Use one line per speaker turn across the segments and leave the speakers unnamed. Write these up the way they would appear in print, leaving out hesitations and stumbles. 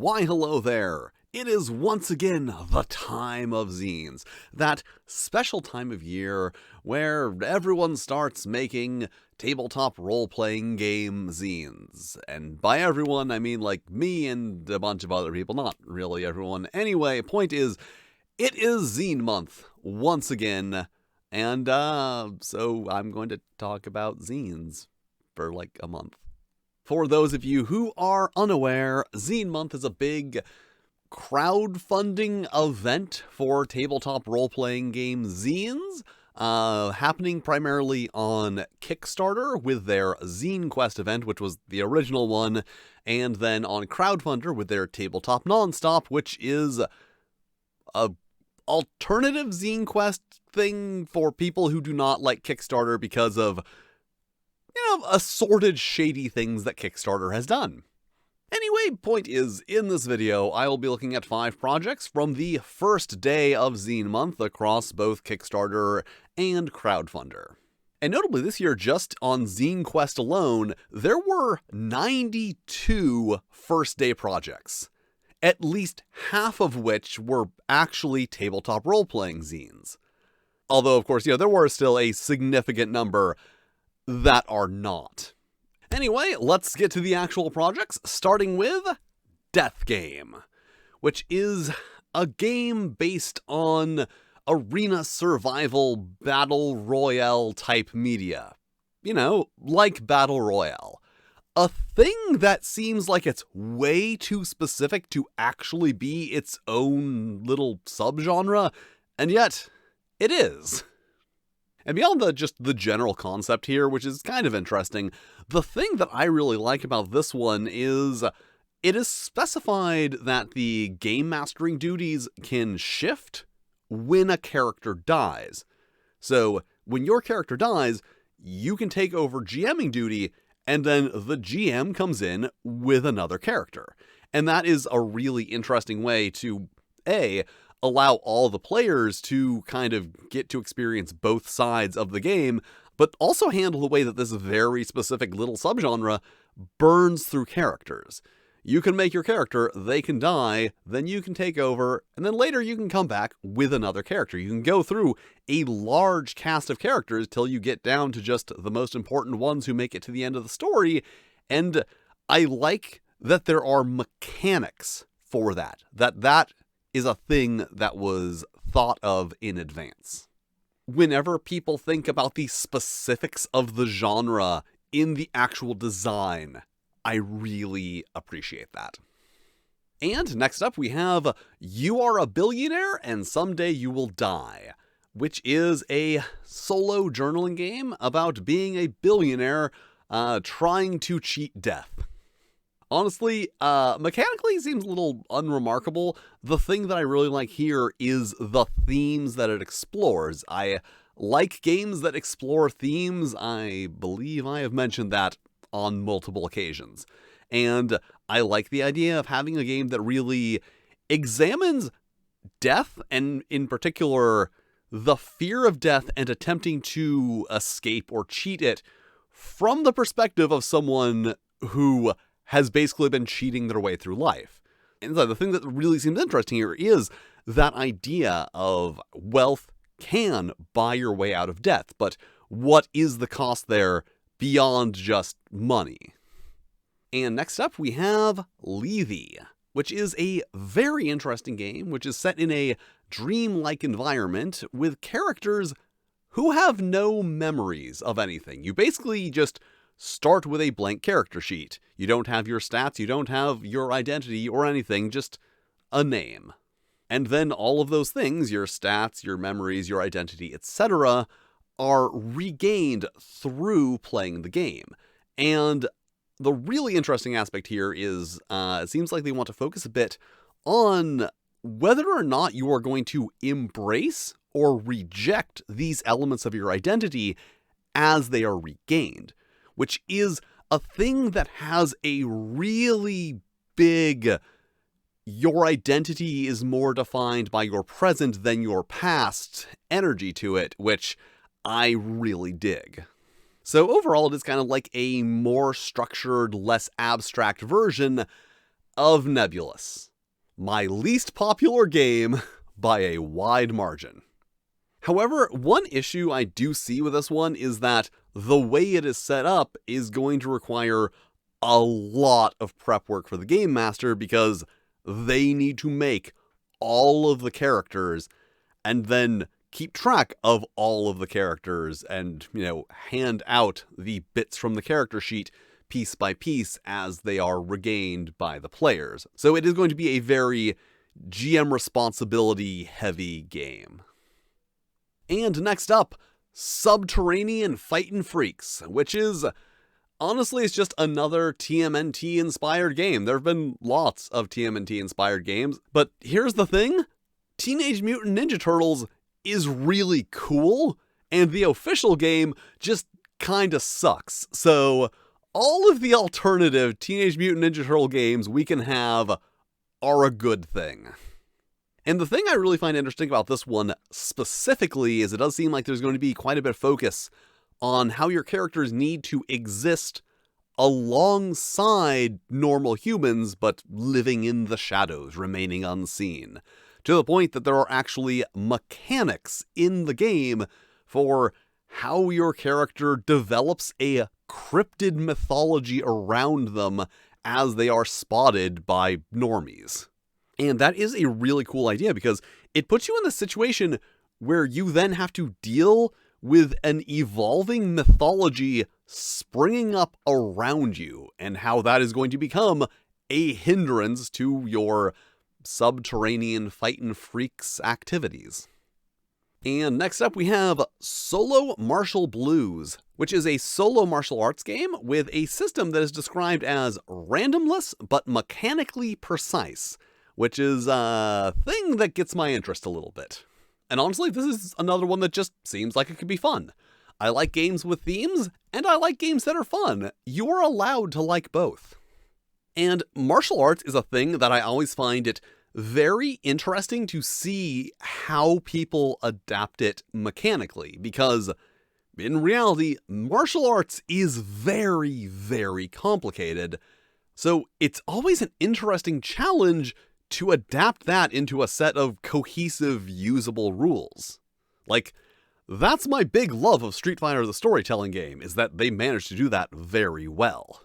Why hello there! It is once again the time of zines, that special time of year where everyone starts making tabletop role-playing game zines. And by everyone, I mean like me and a bunch of other people, not really everyone. Anyway, point is, it is zine month once again, and so I'm going to talk about zines for like a month. For those of you who are unaware, Zine Month is a big crowdfunding event for tabletop role-playing game zines, happening primarily on Kickstarter with their Zine Quest event, which was the original one, and then on Crowdfunder with their Tabletop Nonstop, which is a alternative Zine Quest thing for people who do not like Kickstarter because of assorted shady things that Kickstarter has done. Anyway, point is, in this video, I will be looking at 5 projects from the first day of Zine Month across both Kickstarter and Crowdfunder. And notably this year, just on Zine Quest alone, there were 92 first day projects, at least half of which were actually tabletop role-playing zines. Although, of course, there were still a significant number that are not. Anyway, let's get to the actual projects, starting with Death Game, which is a game based on arena survival battle royale type media. Like Battle Royale. A thing that seems like it's way too specific to actually be its own little subgenre, and yet it is. And beyond just the general concept here, which is kind of interesting, the thing that I really like about this one is it is specified that the game mastering duties can shift when a character dies. So when your character dies, you can take over GMing duty, and then the GM comes in with another character. And that is a really interesting way to, allow all the players to kind of get to experience both sides of the game, but also handle the way that this very specific little subgenre burns through characters. You can make your character, they can die, then you can take over, and then later you can come back with another character. You can go through a large cast of characters till you get down to just the most important ones who make it to the end of the story, and I like that there are mechanics for that. That is a thing that was thought of in advance. Whenever people think about the specifics of the genre in the actual design, I really appreciate that. And next up we have You Are a Billionaire and Someday You Will Die, which is a solo journaling game about being a billionaire trying to cheat death. Honestly, mechanically it seems a little unremarkable. The thing that I really like here is the themes that it explores. I like games that explore themes. I believe I have mentioned that on multiple occasions. And I like the idea of having a game that really examines death, and in particular, the fear of death and attempting to escape or cheat it from the perspective of someone who has basically been cheating their way through life. And the thing that really seems interesting here is that idea of wealth can buy your way out of death, but what is the cost there beyond just money? And next up we have Levy, which is a very interesting game, which is set in a dreamlike environment with characters who have no memories of anything. You basically just start with a blank character sheet. You don't have your stats, you don't have your identity or anything, just a name. And then all of those things, your stats, your memories, your identity, etc., are regained through playing the game. And the really interesting aspect here is, it seems like they want to focus a bit on whether or not you are going to embrace or reject these elements of your identity as they are regained, which is a thing that has a really big, your identity is more defined by your present than your past energy to it, which I really dig. So overall, it is kind of like a more structured, less abstract version of Nebulous, my least popular game by a wide margin. However, one issue I do see with this one is that the way it is set up is going to require a lot of prep work for the game master, because they need to make all of the characters and then keep track of all of the characters and, hand out the bits from the character sheet piece by piece as they are regained by the players. So it is going to be a very GM responsibility heavy game. And next up, Subterranean Fightin' Freaks, which is, honestly, it's just another TMNT-inspired game. There have been lots of TMNT-inspired games, but here's the thing. Teenage Mutant Ninja Turtles is really cool, and the official game just kinda sucks. So all of the alternative Teenage Mutant Ninja Turtle games we can have are a good thing. And the thing I really find interesting about this one specifically is it does seem like there's going to be quite a bit of focus on how your characters need to exist alongside normal humans, but living in the shadows, remaining unseen. To the point that there are actually mechanics in the game for how your character develops a cryptid mythology around them as they are spotted by normies. And that is a really cool idea, because it puts you in the situation where you then have to deal with an evolving mythology springing up around you, and how that is going to become a hindrance to your Subterranean Fightin' Freaks activities. And next up we have Solo Martial Blues, which is a solo martial arts game with a system that is described as randomless but mechanically precise, which is a thing that gets my interest a little bit. And honestly, this is another one that just seems like it could be fun. I like games with themes, and I like games that are fun. You're allowed to like both. And martial arts is a thing that I always find it very interesting to see how people adapt it mechanically, because in reality, martial arts is very, very complicated. So it's always an interesting challenge to adapt that into a set of cohesive, usable rules. Like, that's my big love of Street Fighter the storytelling game, is that they managed to do that very well.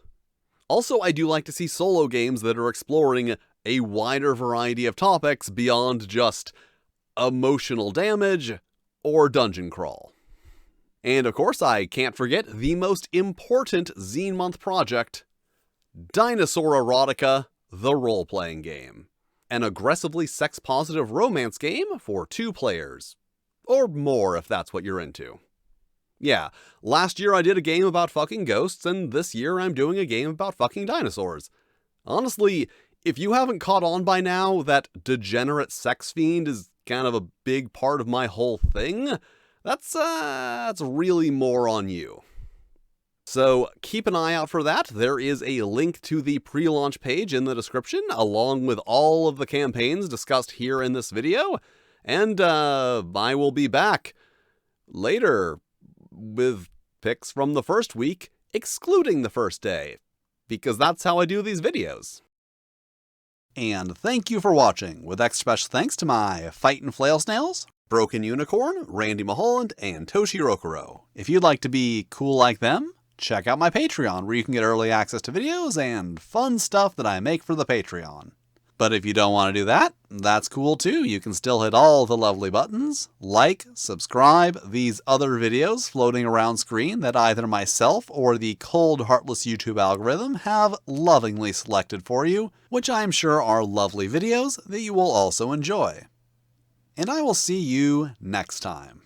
Also, I do like to see solo games that are exploring a wider variety of topics beyond just emotional damage or dungeon crawl. And of course, I can't forget the most important Zine Month project, Dinosaur Erotica, the role-playing game. An aggressively sex-positive romance game for 2 players. Or more, if that's what you're into. Yeah, last year I did a game about fucking ghosts, and this year I'm doing a game about fucking dinosaurs. Honestly, if you haven't caught on by now that degenerate sex fiend is kind of a big part of my whole thing, that's really more on you. So keep an eye out for that. There is a link to the pre-launch page in the description, along with all of the campaigns discussed here in this video. And I will be back later with picks from the first week, excluding the first day, because that's how I do these videos. And thank you for watching, with extra special thanks to my Fightin' Flail Snails, Broken Unicorn, Randy Mulholland, and Toshi Rokuro. If you'd like to be cool like them, check out my Patreon, where you can get early access to videos and fun stuff that I make for the Patreon. But if you don't want to do that, that's cool too. You can still hit all the lovely buttons, like, subscribe, these other videos floating around screen that either myself or the cold, heartless YouTube algorithm have lovingly selected for you, which I'm sure are lovely videos that you will also enjoy. And I will see you next time.